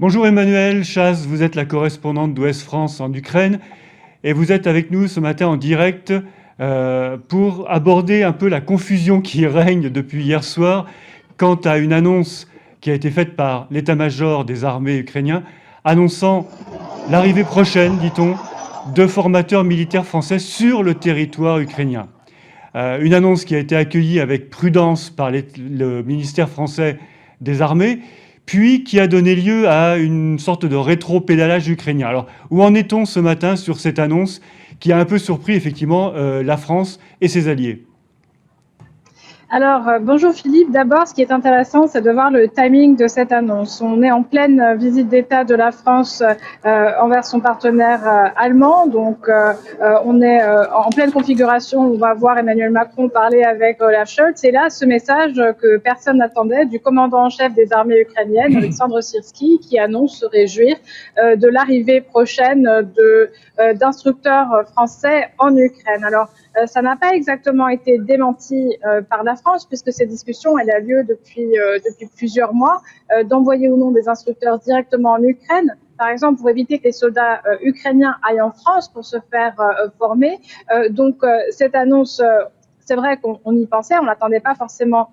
Bonjour Emmanuel Chasse, vous êtes la correspondante d'Ouest France en Ukraine et vous êtes avec nous ce matin en direct pour aborder un peu la confusion qui règne depuis hier soir quant à une annonce qui a été faite par l'état-major des armées ukrainiens annonçant l'arrivée prochaine, dit-on, de formateurs militaires français sur le territoire ukrainien. Une annonce qui a été accueillie avec prudence par le ministère français des armées, puis qui a donné lieu à une sorte de rétro-pédalage ukrainien. Alors, où en est-on ce matin sur cette annonce qui a un peu surpris effectivement la France et ses alliés? Alors, bonjour Philippe. D'abord, ce qui est intéressant, c'est de voir le timing de cette annonce. On est en pleine visite d'État de la France envers son partenaire allemand. Donc, on est en pleine configuration. On va voir Emmanuel Macron parler avec Olaf Scholz. Et là, ce message que personne n'attendait du commandant en chef des armées ukrainiennes, Alexandre Syrski, qui annonce se réjouir de l'arrivée prochaine d'instructeurs français en Ukraine. Alors, ça n'a pas exactement été démenti par la France, puisque cette discussion elle a lieu depuis plusieurs mois, d'envoyer ou non des instructeurs directement en Ukraine, par exemple pour éviter que les soldats ukrainiens aillent en France pour se faire former. Donc cette annonce, c'est vrai qu'on y pensait, on l'attendait pas forcément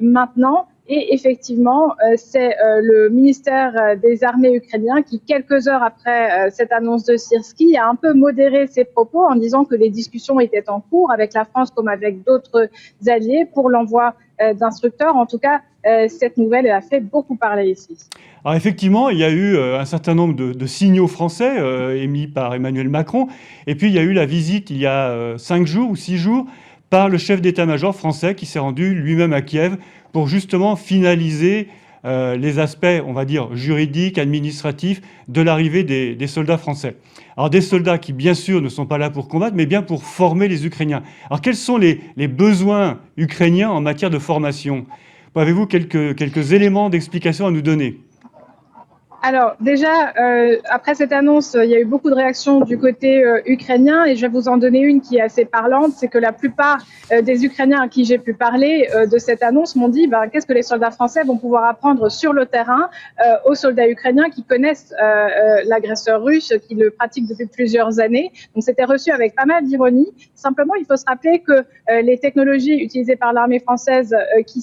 maintenant. Et effectivement, c'est le ministère des Armées ukrainien qui, quelques heures après cette annonce de Syrski, a un peu modéré ses propos en disant que les discussions étaient en cours avec la France comme avec d'autres alliés pour l'envoi d'instructeurs. En tout cas, cette nouvelle elle a fait beaucoup parler ici. Alors effectivement, il y a eu un certain nombre de signaux français émis par Emmanuel Macron, et puis il y a eu la visite il y a 5 jours ou 6 jours par le chef d'état-major français qui s'est rendu lui-même à Kiev pour justement finaliser les aspects, on va dire, juridiques, administratifs de l'arrivée des soldats français. Alors des soldats qui, bien sûr, ne sont pas là pour combattre, mais bien pour former les Ukrainiens. Alors quels sont les besoins ukrainiens en matière de formation? Avez-vous quelques éléments d'explication à nous donner? Alors déjà, après cette annonce, il y a eu beaucoup de réactions du côté ukrainien et je vais vous en donner une qui est assez parlante, c'est que la plupart des Ukrainiens à qui j'ai pu parler de cette annonce m'ont dit qu'est-ce que les soldats français vont pouvoir apprendre sur le terrain aux soldats ukrainiens qui connaissent l'agresseur russe, qui le pratiquent depuis plusieurs années. Donc c'était reçu avec pas mal d'ironie. Simplement, il faut se rappeler que les technologies utilisées par l'armée française qui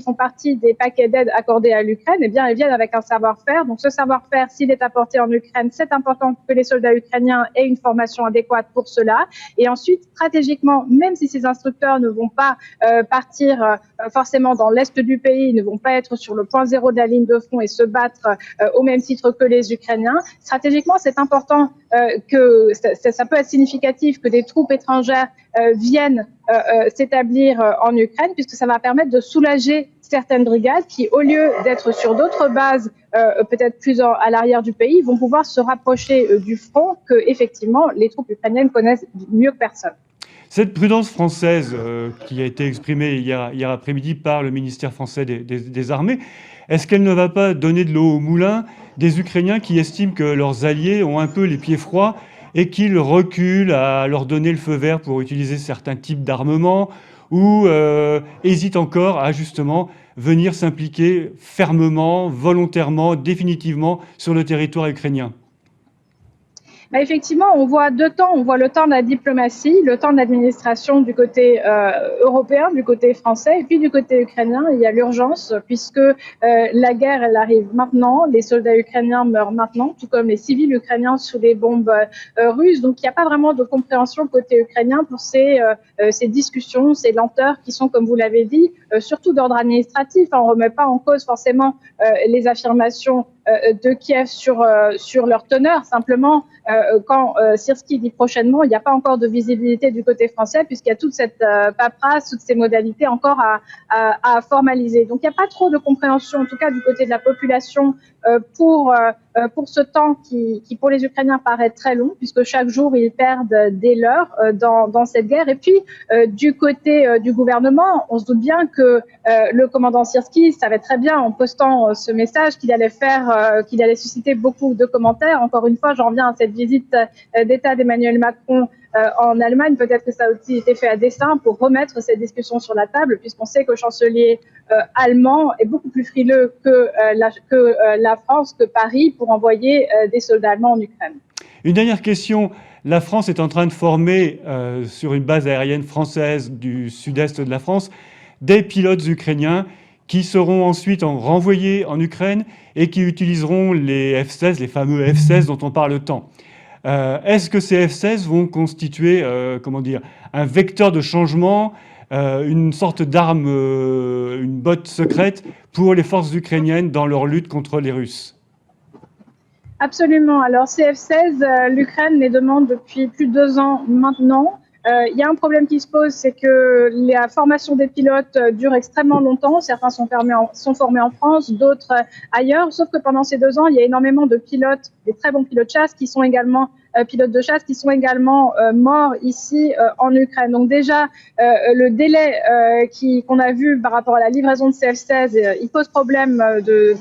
font partie des paquets d'aide accordés à l'Ukraine, eh bien, elles viennent avec un savoir-faire. Donc, ce savoir-faire, s'il est apporté en Ukraine, c'est important que les soldats ukrainiens aient une formation adéquate pour cela. Et ensuite, stratégiquement, même si ces instructeurs ne vont pas partir forcément dans l'est du pays, ne vont pas être sur le point zéro de la ligne de front et se battre au même titre que les Ukrainiens, stratégiquement, c'est important que ça peut être significatif que des troupes étrangères viennent s'établir en Ukraine, puisque ça va permettre de soulager certaines brigades qui, au lieu d'être sur d'autres bases, peut-être plus à l'arrière du pays, vont pouvoir se rapprocher du front que, effectivement, les troupes ukrainiennes connaissent mieux que personne. Cette prudence française qui a été exprimée hier après-midi par le ministère français des Armées, est-ce qu'elle ne va pas donner de l'eau au moulin des Ukrainiens qui estiment que leurs alliés ont un peu les pieds froids et qu'ils reculent à leur donner le feu vert pour utiliser certains types d'armements ou hésitent encore à justement venir s'impliquer fermement, volontairement, définitivement sur le territoire ukrainien? Effectivement, on voit deux temps. On voit le temps de la diplomatie, le temps de l'administration du côté européen, du côté français, et puis du côté ukrainien, il y a l'urgence, puisque la guerre, elle arrive maintenant, les soldats ukrainiens meurent maintenant, tout comme les civils ukrainiens sous les bombes russes. Donc, il n'y a pas vraiment de compréhension côté ukrainien pour ces discussions, ces lenteurs qui sont, comme vous l'avez dit, surtout d'ordre administratif. On ne remet pas en cause forcément les affirmations de Kiev sur leur teneur. Simplement, quand Syrski dit prochainement, il n'y a pas encore de visibilité du côté français puisqu'il y a toute cette paperasse, toutes ces modalités encore à formaliser. Donc il n'y a pas trop de compréhension, en tout cas du côté de la population, pour ce temps qui pour les Ukrainiens paraît très long, puisque chaque jour ils perdent des leurs dans cette guerre. Et puis du côté du gouvernement, on se doute bien que le commandant Syrski savait très bien en postant ce message qu'il allait susciter beaucoup de commentaires. Encore une fois, j'en reviens à cette visite d'État d'Emmanuel Macron en Allemagne. Peut-être que ça a aussi été fait à dessein pour remettre cette discussion sur la table, puisqu'on sait que le chancelier allemand est beaucoup plus frileux que la France, que Paris, pour envoyer des soldats allemands en Ukraine. Une dernière question. La France est en train de former, sur une base aérienne française du sud-est de la France, des pilotes ukrainiens qui seront ensuite renvoyés en Ukraine et qui utiliseront les F-16, les fameux F-16 dont on parle tant. Est-ce que ces F-16 vont constituer, comment dire, un vecteur de changement, une sorte d'arme, une botte secrète pour les forces ukrainiennes dans leur lutte contre les Russes? Absolument. Alors, ces F-16, l'Ukraine les demande depuis plus de 2 ans maintenant. Il y a un problème qui se pose, c'est que la formation des pilotes dure extrêmement longtemps. Certains sont formés en France, d'autres ailleurs. Sauf que pendant ces 2 ans, il y a énormément de pilotes, des très bons pilotes de chasse, qui sont également pilotes de chasse, qui sont également morts ici en Ukraine. Donc déjà, le délai qu'on a vu par rapport à la livraison de ces F-16, il pose problème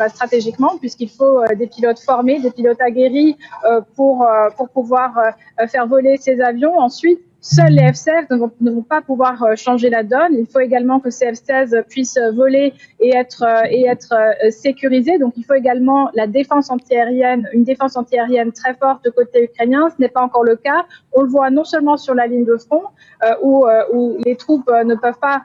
stratégiquement, puisqu'il faut des pilotes formés, des pilotes aguerris pour pouvoir faire voler ces avions. Ensuite, seuls les F-16 ne vont pas pouvoir changer la donne. Il faut également que ces F-16 puissent voler et être sécurisés. Donc, il faut également la défense antiaérienne, une défense antiaérienne très forte côté ukrainien. Ce n'est pas encore le cas. On le voit non seulement sur la ligne de front, où les troupes ne peuvent pas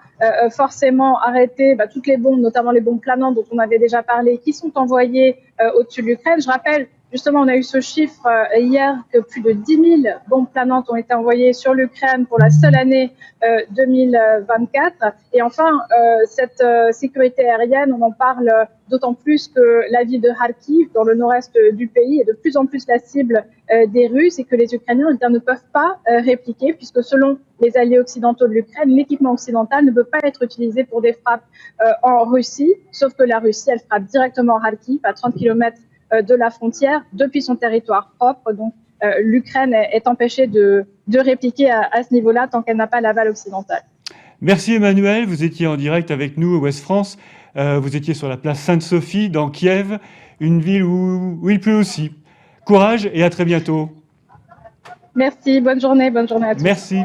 forcément arrêter toutes les bombes, notamment les bombes planantes dont on avait déjà parlé, qui sont envoyées au-dessus de l'Ukraine. Je rappelle, justement, on a eu ce chiffre hier que plus de 10 000 bombes planantes ont été envoyées sur l'Ukraine pour la seule année 2024. Et enfin, cette sécurité aérienne, on en parle d'autant plus que la ville de Kharkiv, dans le nord-est du pays, est de plus en plus la cible des Russes et que les Ukrainiens ne peuvent pas répliquer, puisque selon les alliés occidentaux de l'Ukraine, l'équipement occidental ne peut pas être utilisé pour des frappes en Russie, sauf que la Russie, elle frappe directement en Kharkiv, à 30 km de la frontière, depuis son territoire propre. Donc, l'Ukraine est empêchée de répliquer à ce niveau-là tant qu'elle n'a pas l'aval occidental. Merci Emmanuel, vous étiez en direct avec nous, Ouest France. Vous étiez sur la place Sainte-Sophie, dans Kiev, une ville où il pleut aussi. Courage et à très bientôt. Merci, bonne journée à tous. Merci.